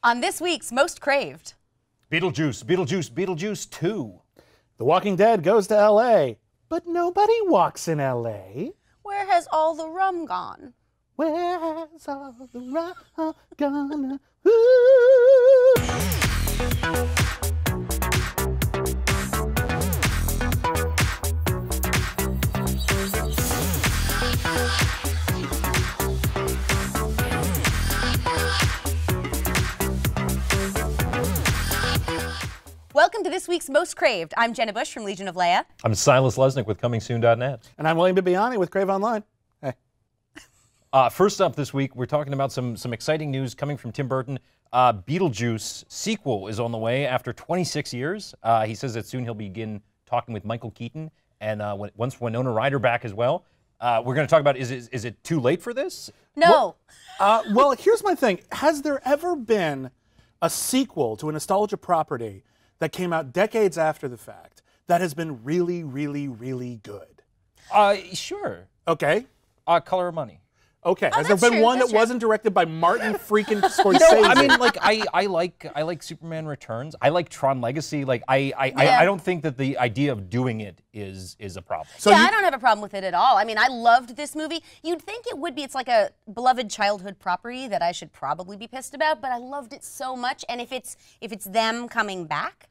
On this week's Most Craved. Beetlejuice, Beetlejuice, Beetlejuice 2. The Walking Dead goes to L.A., but nobody walks in L.A. Where has all the rum gone? Where's all the rum gone? Ooh. Welcome to this week's Most Craved. I'm Jenna Bush from Legion of Leia. I'm Silas Lesnick with ComingSoon.net. And I'm William Bibiani with Crave Online. Hey. First up this week, we're talking about some exciting news coming from Tim Burton. Beetlejuice sequel is on the way after 26 years. He says that soon he'll begin talking with Michael Keaton and once Winona Ryder back as well. We're going to talk about, is it too late for this? No. Well, here's my thing. Has there ever been a sequel to a nostalgia property that came out decades after the fact that has been really, really, really good? Sure. Okay. Color of Money. Okay. Oh, Has there been true, one that true. wasn't directed by Martin freaking Scorsese? No, I mean, like I like Superman Returns. I like Tron Legacy. Like I don't think that the idea of doing it is a problem. So I don't have a problem with it at all. I mean, I loved this movie. You'd think it would be. It's like a beloved childhood property that I should probably be pissed about, but I loved it so much. And if it's them coming back,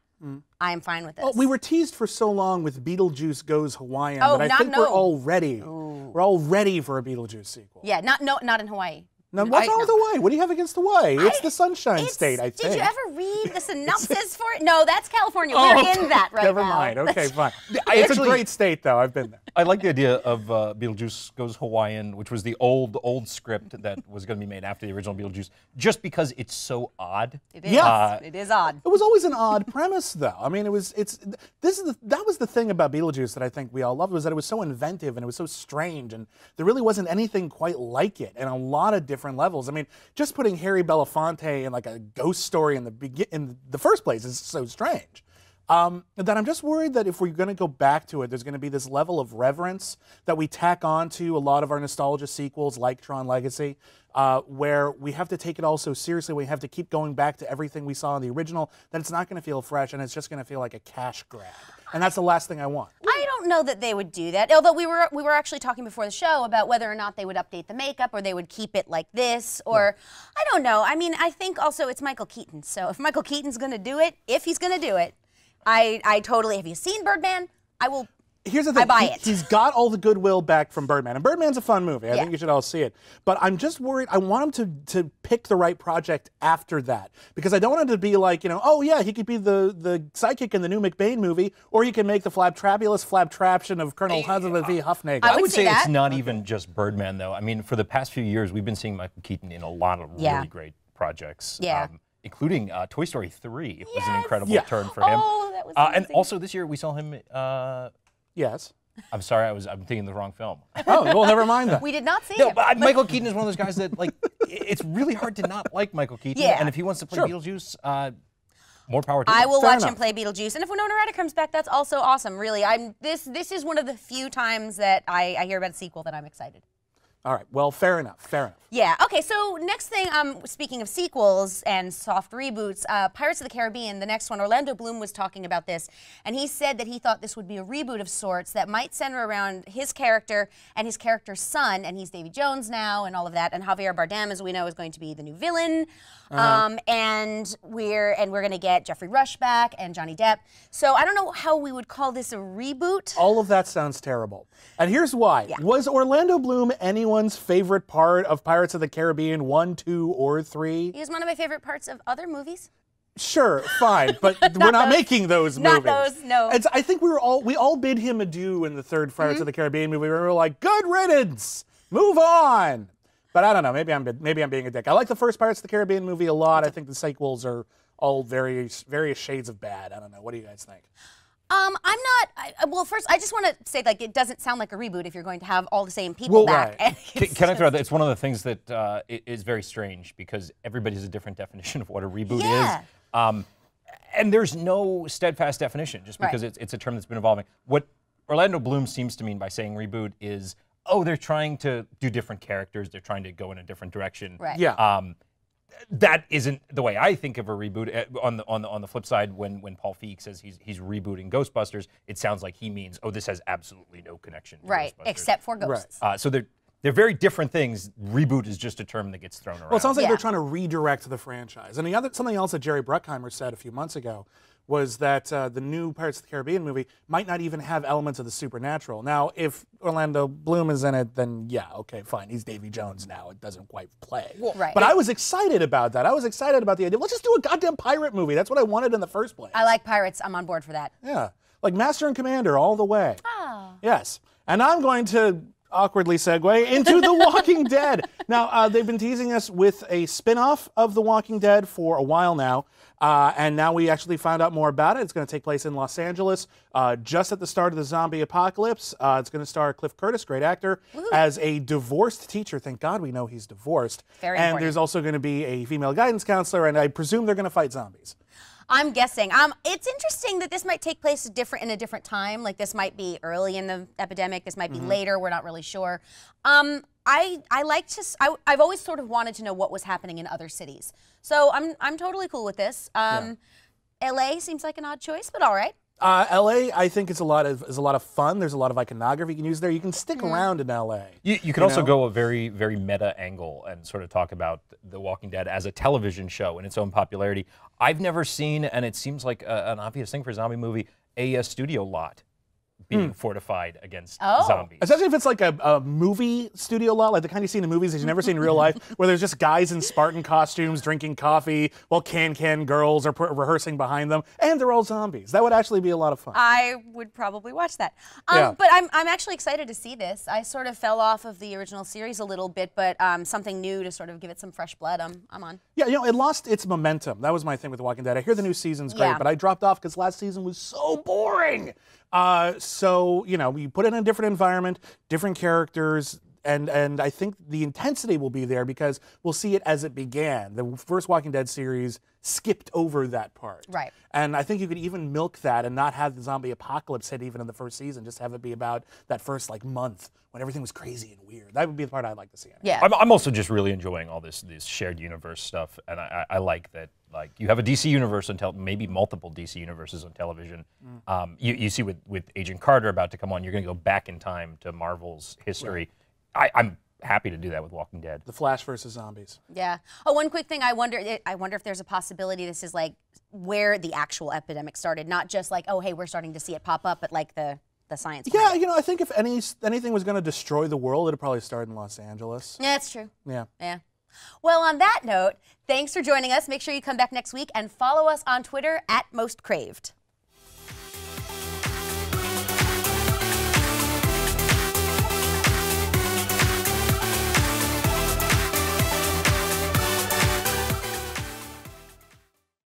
I am fine with this. Well, we were teased for so long with Beetlejuice Goes Hawaiian Oh, that I think no. we're all ready. We're all ready for a Beetlejuice sequel. Yeah, not in Hawaii. Now, what's wrong with Hawaii? What do you have against Hawaii? It's the Sunshine State, I think. Did you ever read the synopsis for it? No, that's California. We're in that right Never now. mind. Okay, fine. It's Actually- a great state, though. I've been there. I like the idea of Beetlejuice Goes Hawaiian, which was the old script that was going to be made after the original Beetlejuice, just because it's so odd. It is. Yeah. It is odd. It was always an odd premise, though. I mean, that was the thing about Beetlejuice that I think we all loved, was that it was so inventive and it was so strange, and there really wasn't anything quite like it in a lot of different levels. I mean, just putting Harry Belafonte in like a ghost story in the first place is so strange. That I'm just worried that if we're going to go back to it, there's going to be this level of reverence that we tack on to a lot of our nostalgia sequels like Tron Legacy, where we have to take it all so seriously, we have to keep going back to everything we saw in the original, that it's not going to feel fresh and it's just going to feel like a cash grab. And that's the last thing I want. I don't know that they would do that. Although we were actually talking before the show about whether or not they would update the makeup or they would keep it like this, or I don't know. I mean, I think also it's Michael Keaton. So if Michael Keaton's going to do it, if he's going to do it, I totally. Have you seen Birdman? I will. Here's the thing. I buy it. He's got all the goodwill back from Birdman, and Birdman's a fun movie. I Yeah. think you should all see it. But I'm just worried. I want him to pick the right project after that, because I don't want him to be like, oh yeah, he could be the sidekick in the new McBain movie, or he can make the flabtraption of Colonel Husband V. Huffnagle. I I would would say say it's that. not even just Birdman, though. I mean, for the past few years, we've been seeing Michael Keaton in a lot of Yeah. really great projects. Yeah. Including Toy Story 3. It was an Yes. incredible Yeah. turn for him. Oh, that was And amazing. also this year we saw him. Yes. I'm sorry, I'm thinking the wrong film. Oh, well, never mind that. We did not see No, it. but Michael Keaton is one of those guys that, like, it's really hard to not like Michael Keaton. Yeah. And if he wants to play Sure. Beetlejuice, more power to him. I will Fair watch enough. him play Beetlejuice, and if Winona Ryder comes back, that's also awesome. Really, this is one of the few times that I hear about a sequel that I'm excited. All right. Well, fair enough. Fair enough. Yeah. Okay. So next thing, speaking of sequels and soft reboots, Pirates of the Caribbean, the next one. Orlando Bloom was talking about this, and he said that he thought this would be a reboot of sorts that might center around his character and his character's son, and he's Davy Jones now, and all of that. And Javier Bardem, as we know, is going to be the new villain. And we're going to get Jeffrey Rush back and Johnny Depp. So I don't know how we would call this a reboot. All of that sounds terrible. And here's why. Yeah. Was Orlando Bloom anyone's favorite part of Pirates of the Caribbean 1, 2, or 3? He was one of my favorite parts of other movies. Sure, fine, but we're not those. making those Not movies. those, no. I think we all bid him adieu in the third Pirates of the Caribbean movie. We were like, good riddance, move on. But I don't know. Maybe I'm being a dick. I like the first Pirates of the Caribbean movie a lot. I think the sequels are all various shades of bad. I don't know. What do you guys think? I'm not. Well, first, I just want to say, like, it doesn't sound like a reboot if you're going to have all the same people back. right. And Can I throw out that it's one of the things that is very strange because everybody has a different definition of what a reboot Yeah. is. And there's no steadfast definition just because it's a term that's been evolving. What Orlando Bloom seems to mean by saying reboot is, oh, they're trying to do different characters. They're trying to go in a different direction. Right. Yeah. that isn't the way I think of a reboot. On the flip side, when Paul Feig says he's rebooting Ghostbusters, it sounds like he means, oh, this has absolutely no connection to Right, Ghostbusters. except for ghosts. So they're very different things. Reboot is just a term that gets thrown around. Well, it sounds like they're trying to redirect the franchise. And something else that Jerry Bruckheimer said a few months ago was that the new Pirates of the Caribbean movie might not even have elements of the supernatural. Now, if Orlando Bloom is in it, then yeah, okay, fine. He's Davy Jones now. It doesn't quite play. Right. But I was excited about that. I was excited about the idea. Let's just do a goddamn pirate movie. That's what I wanted in the first place. I like pirates. I'm on board for that. Yeah. Like Master and Commander all the way. Oh. Yes. And I'm going to awkwardly segue into The Walking Dead. Now, they've been teasing us with a spin-off of The Walking Dead for a while now. And now we actually found out more about it. It's going to take place in Los Angeles just at the start of the zombie apocalypse. It's going to star Cliff Curtis, great actor, as a divorced teacher. Thank God we know he's divorced. Very and important. There's also going to be a female guidance counselor, and I presume they're going to fight zombies. I'm guessing. It's interesting that this might take place in a different time. Like this might be early in the epidemic. This might be later. We're not really sure. I've always sort of wanted to know what was happening in other cities. So I'm totally cool with this. LA seems like an odd choice, but all right. LA, I think is a lot of fun. There's a lot of iconography you can use there. You can stick around in LA. You can also go a very, very meta angle and sort of talk about The Walking Dead as a television show and its own popularity. I've never seen, and it seems like an obvious thing for a zombie movie, a studio lot being fortified against zombies. Especially if it's like a movie studio lot, like the kind you see in the movies that you've never seen in real life, where there's just guys in Spartan costumes drinking coffee while can girls are rehearsing behind them, and they're all zombies. That would actually be a lot of fun. I would probably watch that. Yeah. But I'm actually excited to see this. I sort of fell off of the original series a little bit, but something new to sort of give it some fresh blood. I'm on. Yeah, it lost its momentum. That was my thing with The Walking Dead. I hear the new season's great, but I dropped off because last season was so boring. So, we put it in a different environment, different characters, and I think the intensity will be there because we'll see it as it began. The first Walking Dead series skipped over that part. Right. And I think you could even milk that and not have the zombie apocalypse hit even in the first season, just have it be about that first month when everything was crazy and weird. That would be the part I'd like to see. Anyway. Yeah. I'm also just really enjoying all this shared universe stuff, and I like that. Like you have a DC universe until maybe multiple DC universes on television. You see with Agent Carter about to come on, you're going to go back in time to Marvel's history. Right. I'm happy to do that with Walking Dead. The Flash versus zombies. Yeah. Oh, one quick thing. I wonder if there's a possibility this is like where the actual epidemic started, not just like, oh, hey, we're starting to see it pop up, but like the science. Yeah, I think if anything was going to destroy the world, it'd probably start in Los Angeles. Yeah, that's true. Yeah. Yeah. Well, on that note, thanks for joining us. Make sure you come back next week and follow us on Twitter @Most Craved.